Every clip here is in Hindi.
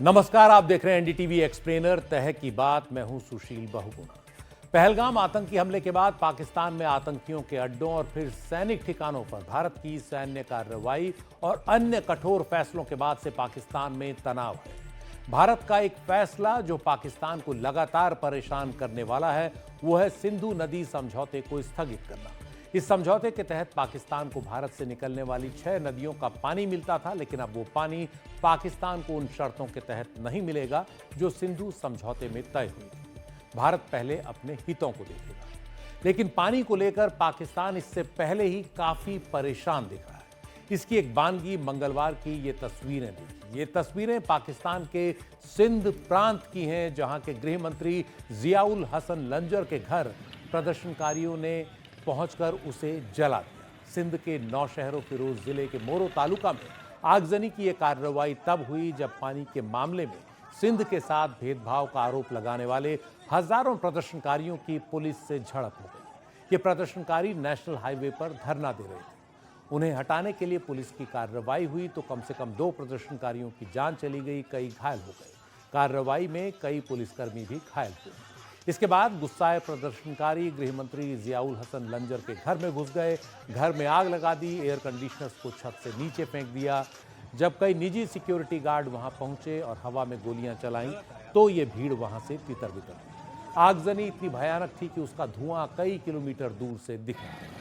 नमस्कार, आप देख रहे हैं एनडीटीवी एक्सप्लेनर। तह की बात, मैं हूं सुशील बहुगुणा। पहलगाम आतंकी हमले के बाद पाकिस्तान में आतंकियों के अड्डों और फिर सैनिक ठिकानों पर भारत की सैन्य कार्रवाई और अन्य कठोर फैसलों के बाद से पाकिस्तान में तनाव है। भारत का एक फैसला जो पाकिस्तान को लगातार परेशान करने वाला है, वो है सिंधु नदी समझौते को स्थगित करना। इस समझौते के तहत पाकिस्तान को भारत से निकलने वाली 6 नदियों का पानी मिलता था, लेकिन अब वो पानी पाकिस्तान को उन शर्तों के तहत नहीं मिलेगा जो सिंधु समझौते में तय हुई थी। भारत पहले अपने हितों को देखेगा, लेकिन पानी को लेकर पाकिस्तान इससे पहले ही काफी परेशान दिख रहा है। इसकी एक बानगी मंगलवार की ये तस्वीरें देखी। ये तस्वीरें पाकिस्तान के सिंध प्रांत की हैं, जहां के गृह मंत्री जियाउल हसन लंजर के घर प्रदर्शनकारियों ने पहुंचकर उसे जला दिया। सिंध के नौशहरों फिरोज जिले के मोरो तालुका में आगजनी की यह कार्रवाई तब हुई जब पानी के मामले में सिंध के साथ भेदभाव का आरोप लगाने वाले हजारों प्रदर्शनकारियों की पुलिस से झड़प हो गई। ये प्रदर्शनकारी नेशनल हाईवे पर धरना दे रहे थे। उन्हें हटाने के लिए पुलिस की कार्रवाई हुई तो कम से कम 2 प्रदर्शनकारियों की जान चली गई, कई घायल हो गए। कार्रवाई में कई पुलिसकर्मी भी घायल हुए। इसके बाद गुस्साए प्रदर्शनकारी गृह मंत्री जियाउल हसन लंजर के घर में घुस गए, घर में आग लगा दी, एयर कंडीशनर्स को छत से नीचे फेंक दिया। जब कई निजी सिक्योरिटी गार्ड वहां पहुंचे और हवा में गोलियां चलाईं तो ये भीड़ वहां से तितर-बितर हुई। आगजनी इतनी भयानक थी कि उसका धुआं कई किलोमीटर दूर से दिख रहा था।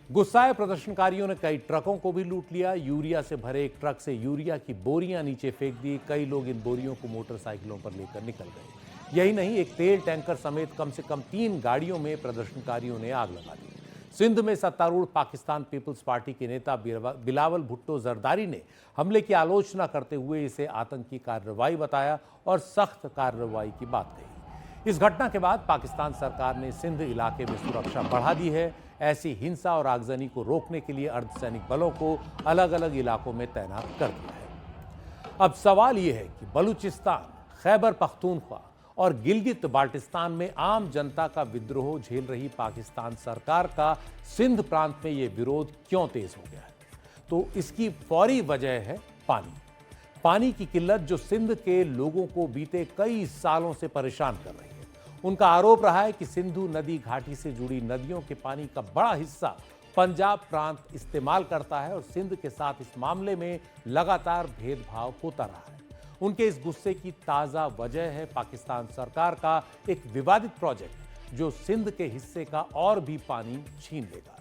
गुस्साए प्रदर्शनकारियों ने कई ट्रकों को भी लूट लिया। यूरिया से भरे एक ट्रक से यूरिया की बोरियां नीचे फेंक दी। कई लोग इन बोरियों को मोटरसाइकिलों पर लेकर निकल गए। यही नहीं, एक तेल टैंकर समेत कम से कम 3 गाड़ियों में प्रदर्शनकारियों ने आग लगा दी। सिंध में सत्तारूढ़ पाकिस्तान पीपल्स पार्टी के नेता बिलावल भुट्टो जरदारी ने हमले की आलोचना करते हुए इसे आतंकी कार्रवाई बताया और सख्त कार्रवाई की बात कही। इस घटना के बाद पाकिस्तान सरकार ने सिंध इलाके में सुरक्षा बढ़ा दी है। ऐसी हिंसा और आगजनी को रोकने के लिए अर्धसैनिक बलों को अलग अलग इलाकों में तैनात कर दिया है। अब सवाल यह है कि बलूचिस्तान, खैबर पख्तूनख्वा और गिलगित बाल्टिस्तान में आम जनता का विद्रोह झेल रही पाकिस्तान सरकार का सिंध प्रांत में यह विरोध क्यों तेज हो गया है? तो इसकी फौरी वजह है पानी की किल्लत, जो सिंध के लोगों को बीते कई सालों से परेशान कर रही है। उनका आरोप रहा है कि सिंधु नदी घाटी से जुड़ी नदियों के पानी का बड़ा हिस्सा पंजाब प्रांत इस्तेमाल करता है और सिंध के साथ इस मामले में लगातार भेदभाव होता रहा है। उनके इस गुस्से की ताजा वजह है पाकिस्तान सरकार का एक विवादित प्रोजेक्ट जो सिंध के हिस्से का और भी पानी छीन लेगा।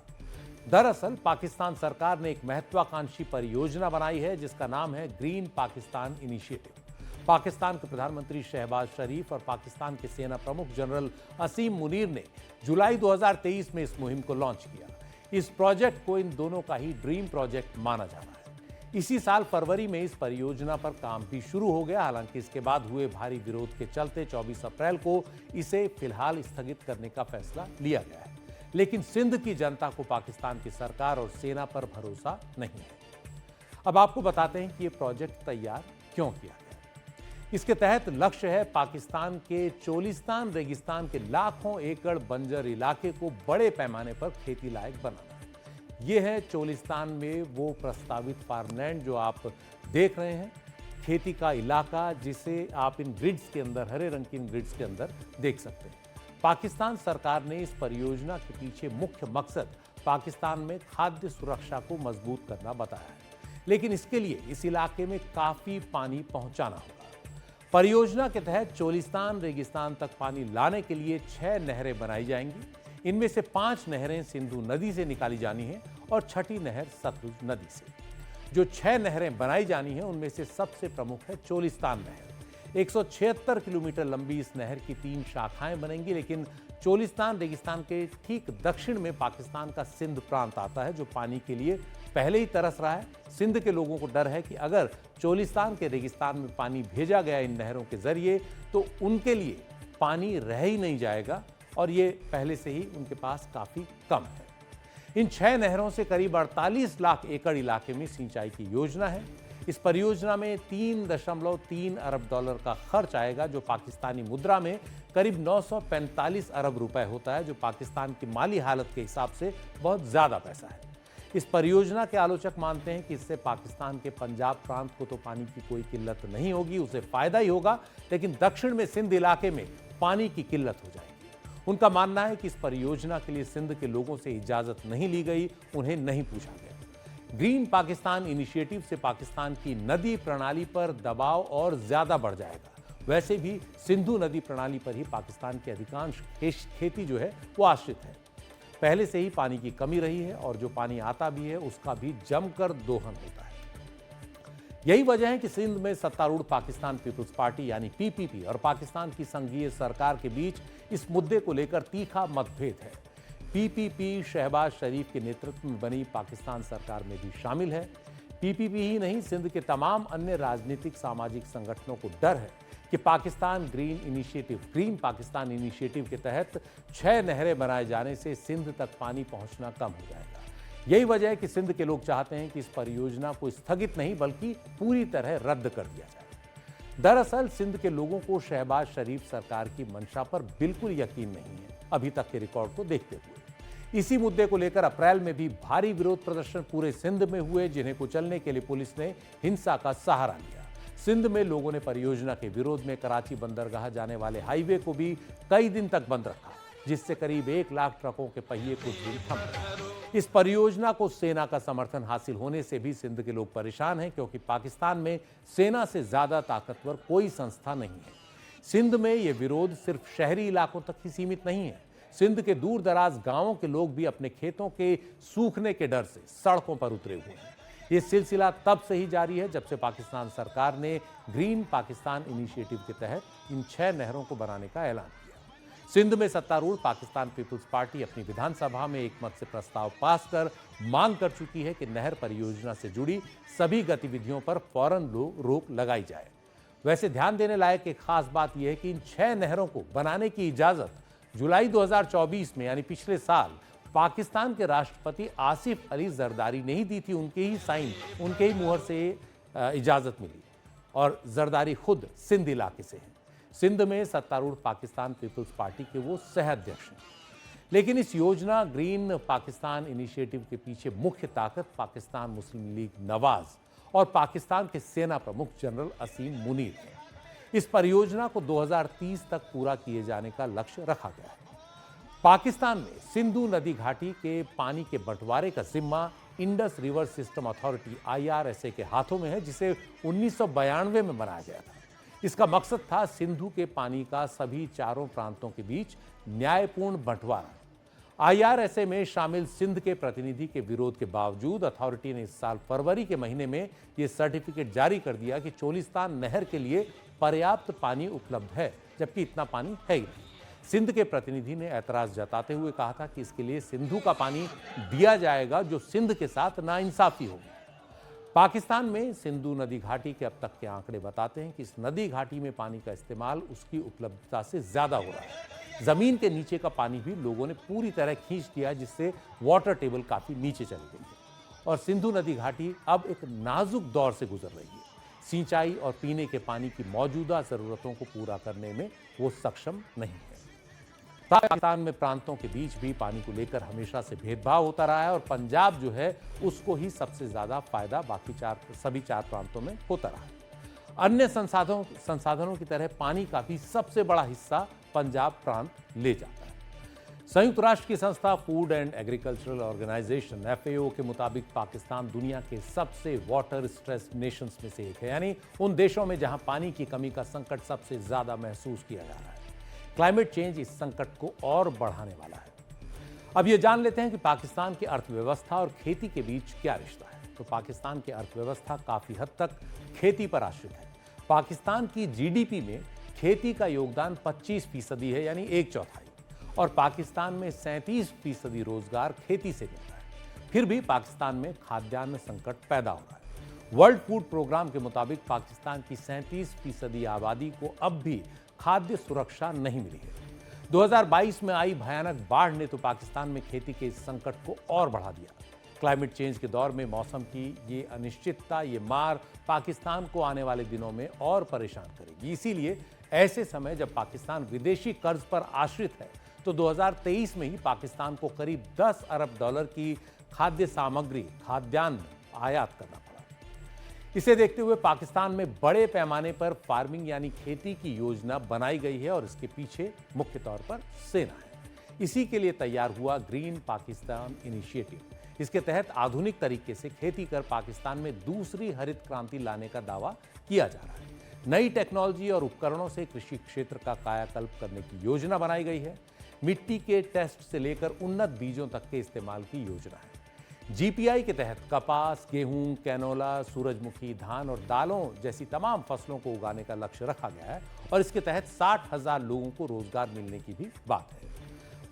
दरअसल पाकिस्तान सरकार ने एक महत्वाकांक्षी परियोजना बनाई है जिसका नाम है ग्रीन पाकिस्तान इनिशिएटिव। पाकिस्तान के प्रधानमंत्री शहबाज शरीफ और पाकिस्तान के सेना प्रमुख जनरल असीम मुनीर ने जुलाई 2023 में इस मुहिम को लॉन्च किया। इस प्रोजेक्ट को इन दोनों का ही ड्रीम प्रोजेक्ट माना जा रहा है। इसी साल फरवरी में इस परियोजना पर काम भी शुरू हो गया। हालांकि इसके बाद हुए भारी विरोध के चलते 24 अप्रैल को इसे फिलहाल स्थगित करने का फैसला लिया गया है। लेकिन सिंध की जनता को पाकिस्तान की सरकार और सेना पर भरोसा नहीं है। अब आपको बताते हैं कि यह प्रोजेक्ट तैयार क्यों किया गया। इसके तहत लक्ष्य है पाकिस्तान के चोलिस्तान रेगिस्तान के लाखों एकड़ बंजर इलाके को बड़े पैमाने पर खेती लायक बनाना। यह है चोलिस्तान में वो प्रस्तावित फार्मलैंड जो आप देख रहे हैं, खेती का इलाका जिसे आप इन ग्रिड्स के अंदर, हरे रंग की इन ग्रिड्स के अंदर देख सकते हैं। पाकिस्तान सरकार ने इस परियोजना के पीछे मुख्य मकसद पाकिस्तान में खाद्य सुरक्षा को मजबूत करना बताया है, लेकिन इसके लिए इस इलाके में काफी पानी पहुंचाना होगा। परियोजना के तहत चोलिस्तान रेगिस्तान तक पानी लाने के लिए 6 नहरें बनाई जाएंगी। इनमें से 5 नहरें सिंधु नदी से निकाली जानी है और 6ठी नहर सतलुज नदी से। जो 6 नहरें बनाई जानी है उनमें से सबसे प्रमुख है चोलिस्तान नहर। 176 किलोमीटर लंबी इस नहर की 3 शाखाएं बनेंगी, लेकिन चोलिस्तान रेगिस्तान के ठीक दक्षिण में पाकिस्तान का सिंध प्रांत आता है जो पानी के लिए पहले ही तरस रहा है। सिंध के लोगों को डर है कि अगर चोलिस्तान के रेगिस्तान में पानी भेजा गया इन नहरों के जरिए तो उनके लिए पानी रह ही नहीं जाएगा, और ये पहले से ही उनके पास काफी कम है। इन 6 नहरों से करीब 48 लाख एकड़ इलाके में सिंचाई की योजना है। इस परियोजना में $3.3 अरब का खर्च आएगा, जो पाकिस्तानी मुद्रा में करीब 945 अरब रुपए होता है, जो पाकिस्तान की माली हालत के हिसाब से बहुत ज्यादा पैसा है। इस परियोजना के आलोचक मानते हैं कि इससे पाकिस्तान के पंजाब प्रांत को तो पानी की कोई किल्लत नहीं होगी, उसे फायदा ही होगा, लेकिन दक्षिण में सिंध इलाके में पानी की किल्लत हो जाएगी। उनका मानना है कि इस परियोजना के लिए सिंध के लोगों से इजाजत नहीं ली गई, उन्हें नहीं पूछा गया। ग्रीन पाकिस्तान इनिशिएटिव से पाकिस्तान की नदी प्रणाली पर दबाव और ज्यादा बढ़ जाएगा। वैसे भी सिंधु नदी प्रणाली पर ही पाकिस्तान की अधिकांश खेती जो है वो आश्रित है। पहले से ही पानी की कमी रही है और जो पानी आता भी है उसका भी जमकर दोहन होता है। यही वजह है कि सिंध में सत्तारूढ़ पाकिस्तान पीपुल्स पार्टी यानी पीपीपी और पाकिस्तान की संघीय सरकार के बीच इस मुद्दे को लेकर तीखा मतभेद है। पीपीपी शहबाज शरीफ के नेतृत्व में बनी पाकिस्तान सरकार में भी शामिल है। पीपीपी ही नहीं, सिंध के तमाम अन्य राजनीतिक सामाजिक संगठनों को डर है कि पाकिस्तान ग्रीन पाकिस्तान इनिशिएटिव के तहत 6 नहरें बनाए जाने से सिंध तक पानी पहुंचना कम हो जाएगा। यही वजह है कि सिंध के लोग चाहते हैं कि इस परियोजना को स्थगित नहीं बल्कि पूरी तरह रद्द कर दिया जाए। दरअसल सिंध के लोगों को शहबाज शरीफ सरकार की मंशा पर बिल्कुल यकीन नहीं है, अभी तक के रिकॉर्ड को देखते हुए। इसी मुद्दे को लेकर अप्रैल में भी भारी विरोध प्रदर्शन पूरे सिंध में हुए, जिन्हें कुचलने के लिए पुलिस ने हिंसा का सहारा लिया। सिंध में लोगों ने परियोजना के विरोध में कराची बंदरगाह जाने वाले हाईवे को भी कई दिन तक बंद रखा, जिससे करीब 1 लाख ट्रकों के पहिए कुछ दिन थम गए। इस परियोजना को सेना का समर्थन हासिल होने से भी सिंध के लोग परेशान हैं, क्योंकि पाकिस्तान में सेना से ज्यादा ताकतवर कोई संस्था नहीं है। सिंध में यह विरोध सिर्फ शहरी इलाकों तक ही सीमित नहीं है। सिंध के दूर दराज गांवों के लोग भी अपने खेतों के सूखने के डर से सड़कों पर उतरे हुए हैं। ये सिलसिला तब से ही जारी है जब से पाकिस्तान सरकार ने ग्रीन पाकिस्तान इनिशिएटिव के तहत इन 6 नहरों को बनाने का ऐलान किया। सिंध में सत्तारूढ़ पाकिस्तान पीपुल्स पार्टी अपनी विधानसभा में एकमत से प्रस्ताव पास कर मांग कर चुकी है कि नहर परियोजना से जुड़ी सभी गतिविधियों पर फौरन रोक लगाई जाए। वैसे ध्यान देने लायक एक खास बात यह है कि इन 6 नहरों को बनाने की इजाजत जुलाई 2024 में यानी पिछले साल पाकिस्तान के राष्ट्रपति आसिफ अली जरदारी ने ही दी थी। उनके ही मुहर से इजाजत मिली और जरदारी खुद सिंध इलाके से हैं। सिंध में सत्तारूढ़ पाकिस्तान पीपुल्स पार्टी के वो सह अध्यक्ष हैं। लेकिन इस योजना ग्रीन पाकिस्तान इनिशिएटिव के पीछे मुख्य ताकत पाकिस्तान मुस्लिम लीग नवाज और पाकिस्तान के सेना प्रमुख जनरल असीम मुनीर है। इस परियोजना को 2030 तक पूरा किए जाने का लक्ष्य रखा गया है। पाकिस्तान में सिंधु नदी घाटी के पानी के बंटवारे का जिम्मा Indus river system authority IRSA के हाथों में है, जिसे 1992 में बनाया गया था। इसका मकसद था सिंधु के पानी का सभी चारों प्रांतों के बीच न्यायपूर्ण बंटवारा। IRSA में शामिल सिंध के प्रतिनिधि के विरोध के बावजूद अथॉरिटी ने इस साल फरवरी के महीने में यह सर्टिफिकेट जारी कर दिया कि चोलिस्तान नहर के लिए पर्याप्त पानी उपलब्ध है, जबकि इतना पानी है ही नहीं। सिंध के प्रतिनिधि ने ऐतराज जताते हुए कहा था कि इसके लिए सिंधु का पानी दिया जाएगा, जो सिंध के साथ नाइंसाफी होगी। पाकिस्तान में सिंधु नदी घाटी के अब तक के आंकड़े बताते हैं कि इस नदी घाटी में पानी का इस्तेमाल उसकी उपलब्धता से ज्यादा हो रहा है। जमीन के नीचे का पानी भी लोगों ने पूरी तरह खींच दिया, जिससे वाटर टेबल काफी नीचे चली गई है और सिंधु नदी घाटी अब एक नाजुक दौर से गुजर रही है। सिंचाई और पीने के पानी की मौजूदा जरूरतों को पूरा करने में वो सक्षम नहीं है। पाकिस्तान में प्रांतों के बीच भी पानी को लेकर हमेशा से भेदभाव होता रहा है और पंजाब जो है उसको ही सबसे ज्यादा फायदा बाकी सभी 4 प्रांतों में होता रहा है। अन्य संसाधनों की तरह पानी का भी सबसे बड़ा हिस्सा पंजाब प्रांत ले जाता है। संयुक्त राष्ट्र की संस्था food and agricultural organisation FAO के मुताबिक पाकिस्तान दुनिया के सबसे वाटर स्ट्रेस नेशंस में से एक है, यानी उन देशों में जहां पानी की कमी का संकट सबसे ज्यादा महसूस किया जा रहा है। क्लाइमेट चेंज इस संकट को और बढ़ाने वाला है। अब ये जान लेते हैं कि पाकिस्तान की अर्थव्यवस्था और खेती के बीच क्या रिश्ता है। तो पाकिस्तान की अर्थव्यवस्था काफी हद तक खेती पर आश्रित है। पाकिस्तान की GDP में खेती का योगदान 25% है, यानी 1/4, और पाकिस्तान में 37% रोजगार खेती से मिलता है। फिर भी पाकिस्तान में खाद्यान्न संकट पैदा हो रहा है। वर्ल्ड फूड प्रोग्राम के मुताबिक पाकिस्तान की 37% आबादी को अब भी खाद्य सुरक्षा नहीं मिली है। 2022 में आई भयानक बाढ़ ने तो पाकिस्तान में खेती के इस संकट को और बढ़ा दिया। क्लाइमेट चेंज के दौर में मौसम की ये अनिश्चितता, ये मार पाकिस्तान को आने वाले दिनों में और परेशान करेगी। इसीलिए ऐसे समय जब पाकिस्तान विदेशी कर्ज पर आश्रित है, तो 2023 में ही पाकिस्तान को करीब 10 अरब डॉलर की खाद्य सामग्री, खाद्यान्न आयात करना पड़ा। इसे देखते हुए पाकिस्तान में बड़े पैमाने पर फार्मिंग यानी खेती की योजना बनाई गई है और इसके पीछे मुख्य तौर पर सेना है। इसी के लिए तैयार हुआ ग्रीन पाकिस्तान इनिशिएटिव। इसके तहत आधुनिक तरीके से खेती कर पाकिस्तान में दूसरी हरित क्रांति लाने का दावा किया जा रहा है। नई टेक्नोलॉजी और उपकरणों से कृषि क्षेत्र का कायाकल्प करने की योजना बनाई गई है। मिट्टी के टेस्ट से लेकर उन्नत बीजों तक के इस्तेमाल की योजना है। जीपीआई के तहत कपास, गेहूं, कैनोला, सूरजमुखी, धान और दालों जैसी तमाम फसलों को उगाने का लक्ष्य रखा गया है और इसके तहत 60,000 लोगों को रोजगार मिलने की भी बात है।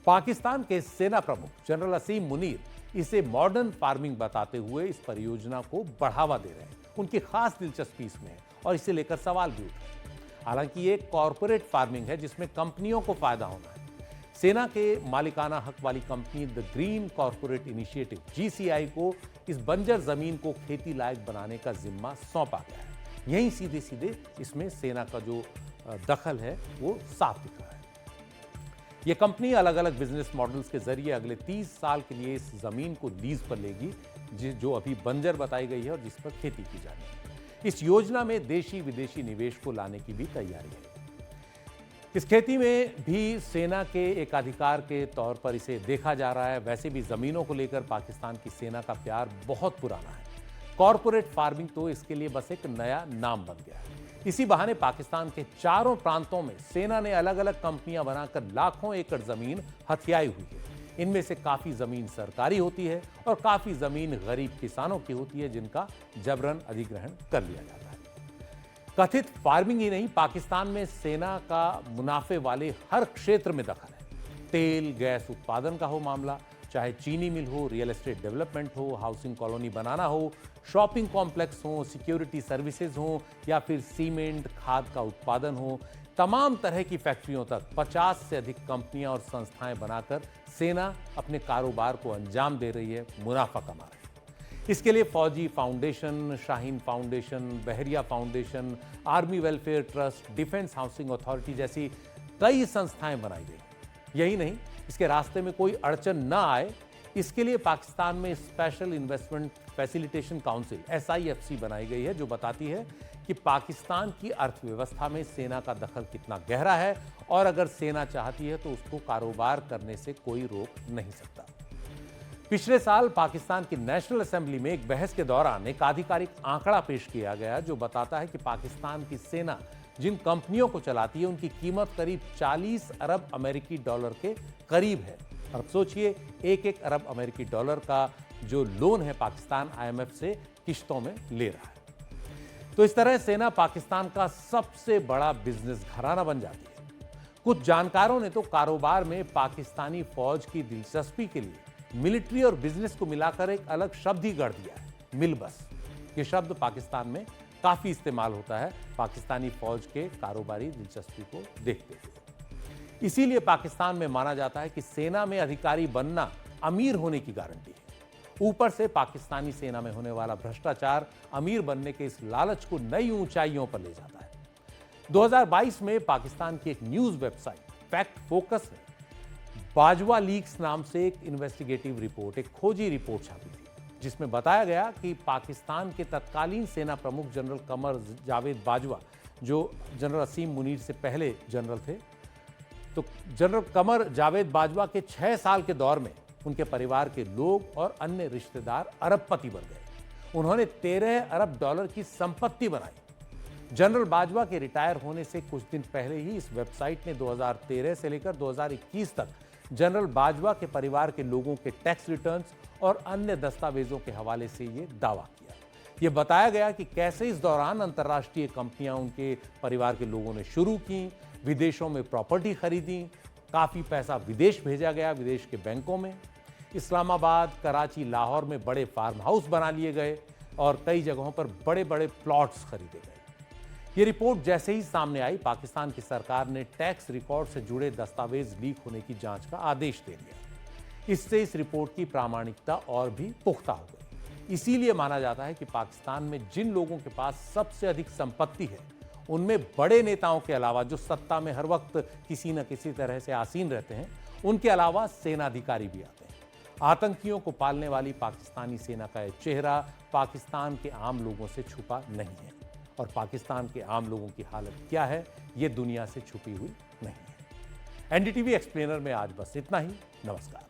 पाकिस्तान के सेना प्रमुख जनरल असीम मुनीर इसे मॉडर्न फार्मिंग बताते हुए इस परियोजना को बढ़ावा दे रहे हैं। उनकी खास दिलचस्पी इसमें है और इसे लेकर सवाल भी उठ रहे हैं। हालांकि ये कॉरपोरेट फार्मिंग है जिसमें कंपनियों को फायदा होना है। सेना के मालिकाना हक वाली company the green corporate initiative GCI को इस बंजर जमीन को खेती लायक बनाने का जिम्मा सौंपा गया है। यहीं सीधे सीधे इसमें सेना का जो दखल है वो साफ दिख रहा है। यह कंपनी अलग अलग बिजनेस मॉडल्स के जरिए अगले 30 साल के लिए इस जमीन को लीज पर लेगी, जो अभी बंजर बताई गई है और जिस पर खेती की जानी है। इस योजना में देशी विदेशी निवेश को लाने की भी तैयारी है। इस खेती में भी सेना के एक अधिकार के तौर पर इसे देखा जा रहा है। वैसे भी जमीनों को लेकर पाकिस्तान की सेना का प्यार बहुत पुराना है। कॉरपोरेट फार्मिंग तो इसके लिए बस एक नया नाम बन गया है। इसी बहाने पाकिस्तान के चारों प्रांतों में सेना ने अलग अलग कंपनियां बनाकर लाखों एकड़ जमीन हथियाई हुई है। इनमें से काफी जमीन सरकारी होती है और काफी जमीन गरीब किसानों की होती है जिनका जबरन अधिग्रहण कर लिया जाता है। कथित फार्मिंग ही नहीं, पाकिस्तान में सेना का मुनाफे वाले हर क्षेत्र में दखल है। तेल गैस उत्पादन का हो मामला, चाहे चीनी मिल हो, रियल एस्टेट डेवलपमेंट हो, हाउसिंग कॉलोनी बनाना हो, शॉपिंग कॉम्प्लेक्स हो, सिक्योरिटी सर्विसेज हो या फिर सीमेंट खाद का उत्पादन हो, तमाम तरह की फैक्ट्रियों तक 50 से अधिक कंपनियां और संस्थाएं बनाकर सेना अपने कारोबार को अंजाम दे रही है, मुनाफा कमा रही है। इसके लिए Fauji foundation, Shaheen foundation, Bahria foundation, army welfare trust, defence housing authority जैसी कई संस्थाएं बनाई गई। यही नहीं, इसके रास्ते में कोई अड़चन न आए इसके लिए पाकिस्तान में special investment facilitation council SIFC बनाई गई है, जो बताती है कि पाकिस्तान की अर्थव्यवस्था में सेना का दखल कितना गहरा है और अगर सेना चाहती है तो उसको कारोबार करने से कोई रोक नहीं सकता। पिछले साल पाकिस्तान की नेशनल असेंबली में एक बहस के दौरान एक आधिकारिक आंकड़ा पेश किया गया जो बताता है कि पाकिस्तान की सेना जिन कंपनियों को चलाती है उनकी कीमत करीब 40 अरब अमेरिकी डॉलर के करीब है। अब सोचिए, एक अरब अमेरिकी डॉलर का जो लोन है पाकिस्तान IMF से किश्तों में ले रहा है। तो इस तरह सेना पाकिस्तान का सबसे बड़ा बिजनेस घराना बन जाती है। कुछ जानकारों ने तो कारोबार में पाकिस्तानी फौज की दिलचस्पी के लिए मिलिट्री और बिजनेस को मिलाकर एक अलग शब्द ही गढ़ दिया है, मिलबस। यह शब्द पाकिस्तान में काफी इस्तेमाल होता है पाकिस्तानी फौज के कारोबारी दिलचस्पी को देखते हुए। इसीलिए पाकिस्तान में माना जाता है कि सेना में अधिकारी बनना अमीर होने की गारंटी है। ऊपर से पाकिस्तानी सेना में होने वाला भ्रष्टाचार अमीर बनने के इस लालच को नई ऊंचाइयों पर ले जाता है। 2022 में पाकिस्तान की एक न्यूज वेबसाइट फैक्ट फोकस ने बाजवा लीक्स नाम से एक इन्वेस्टिगेटिव रिपोर्ट, एक खोजी रिपोर्ट छापी थी, जिसमें बताया गया कि पाकिस्तान के तत्कालीन सेना प्रमुख जनरल कमर जावेद बाजवा, जो जनरल असीम मुनीर से पहले जनरल थे, तो जनरल कमर जावेद बाजवा के 6 साल के दौर में उनके परिवार के लोग और अन्य रिश्तेदार अरबपति बन गए। उन्होंने 13 अरब डॉलर की संपत्ति बनाई। जनरल बाजवा के रिटायर होने से कुछ दिन पहले ही इस वेबसाइट ने 2013 से लेकर 2021 तक जनरल बाजवा के परिवार के लोगों के टैक्स रिटर्न्स और अन्य दस्तावेजों के हवाले से ये दावा किया। यह बताया गया कि कैसे इस दौरान अंतर्राष्ट्रीय कंपनियां उनके परिवार के लोगों ने शुरू की, विदेशों में प्रॉपर्टी खरीदी, काफ़ी पैसा विदेश भेजा गया, विदेश के बैंकों में। इस्लामाबाद, कराची, लाहौर में बड़े फार्म हाउस बना लिए गए और कई जगहों पर बड़े बड़े प्लॉट्स खरीदे गए। ये रिपोर्ट जैसे ही सामने आई, पाकिस्तान की सरकार ने टैक्स रिकॉर्ड से जुड़े दस्तावेज लीक होने की जांच का आदेश दे दिया। इससे इस रिपोर्ट की प्रामाणिकता और भी पुख्ता हो गई। इसीलिए माना जाता है कि पाकिस्तान में जिन लोगों के पास सबसे अधिक संपत्ति है, उनमें बड़े नेताओं के अलावा जो सत्ता में हर वक्त किसी न किसी तरह से आसीन रहते हैं, उनके अलावा सेनाधिकारी भी आते हैं। आतंकियों को पालने वाली पाकिस्तानी सेना का यह चेहरा पाकिस्तान के आम लोगों से छुपा नहीं है, और पाकिस्तान के आम लोगों की हालत क्या है यह दुनिया से छुपी हुई नहीं है। एनडीटीवी एक्सप्लेनर में आज बस इतना ही। नमस्कार।